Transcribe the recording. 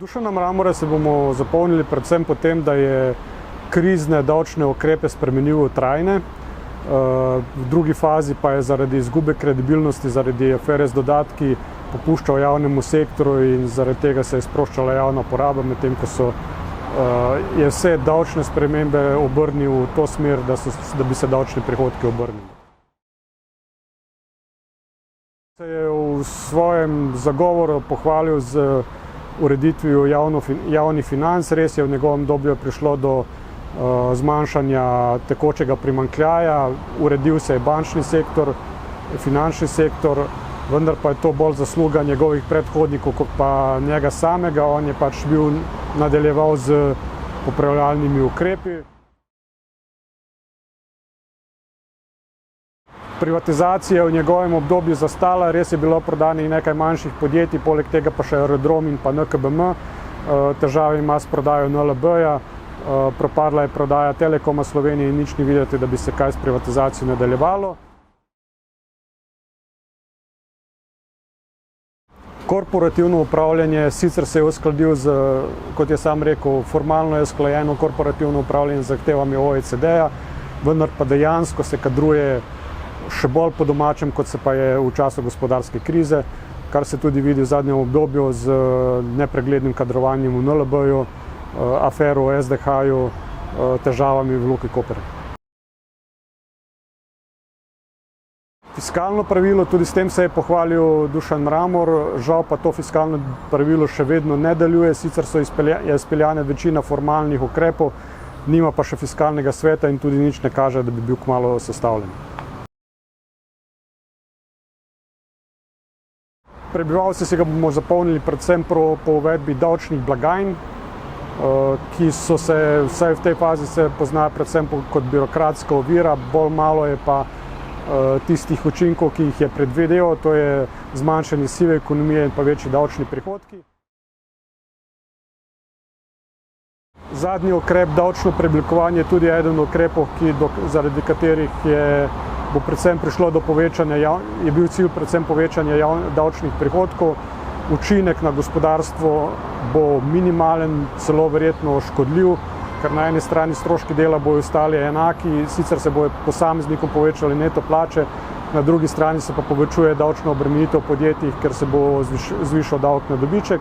Dušana Mramorja se bomo zapomnili predvsem po tem, da je krizne davčne ukrepe spremenil v trajne. V drugi fazi pa je zaradi izgube kredibilnosti, zaradi afere z dodatki popuščal javnemu sektorju in zaradi tega se je sproščala javna poraba, medtem ko je vse davčne spremembe obrnil v to smer, da bi se davčni prihodki obrnili. Se je v svojem zagovoru pohvalil z ureditvijo javnih financ. Res je, v njegovem obdobju prišlo do zmanjšanja tekočega primanjkljaja, uredil se je bančni sektor, finančni sektor, vendar pa je to bolj zasluga njegovih predhodnikov kot pa njega samega. On je pač nadaljeval z popravljalnimi ukrepi. Privatizacija je v njegovem obdobju zastala, res je bilo prodanih nekaj manjših podjetij, poleg tega pa še Aerodrom in pa NKBM. Težave ima s prodajo NLB-ja, propadla je prodaja Telekoma Slovenije in nič ni videti, da bi se kaj s privatizacijo nadaljevalo. Korporativno upravljanje sicer se je uskladil z, kot je sam rekel, formalno je usklajeno korporativno upravljanje z zahtevami OECD-ja, vendar pa dejansko se kadruje še bolj po domačem, kot se pa je v času gospodarske krize, kar se tudi vidi v zadnjem obdobju z nepreglednim kadrovanjem v NLB-ju, afero o SDH-ju, težavami v Luki Koper. Fiskalno pravilo, tudi s tem se je pohvalil Dušan Mramor, žal pa to fiskalno pravilo še vedno ne deluje, sicer je izpeljane večina formalnih ukrepov, nima pa še fiskalnega sveta in tudi nič ne kaže, da bi bil kmalu sestavljen. Prebivalci si ga bomo zapomnili predvsem po uvedbi davčnih blagajn, ki so se, vsaj v tej fazi se poznajo predvsem kot birokratska ovira, bolj malo je pa tistih učinkov, ki jih je predvideval, to je zmanjšanje sive ekonomije in pa večji davčni prihodki. Zadnji ukrep, davčno preoblikovanje, je tudi eden od ukrepov, zaradi katerih bo predvsem prišlo do povečanja, je bil cilj predvsem povečanja davčnih prihodkov. Učinek na gospodarstvo bo minimalen, celo verjetno škodljiv, ker na eni strani stroški dela bodo ostali enaki, sicer se bodo posameznikom povečali neto plače, na drugi strani se pa povečuje davčna obremenitev podjetij, ker se bo zvišal davek na dobiček.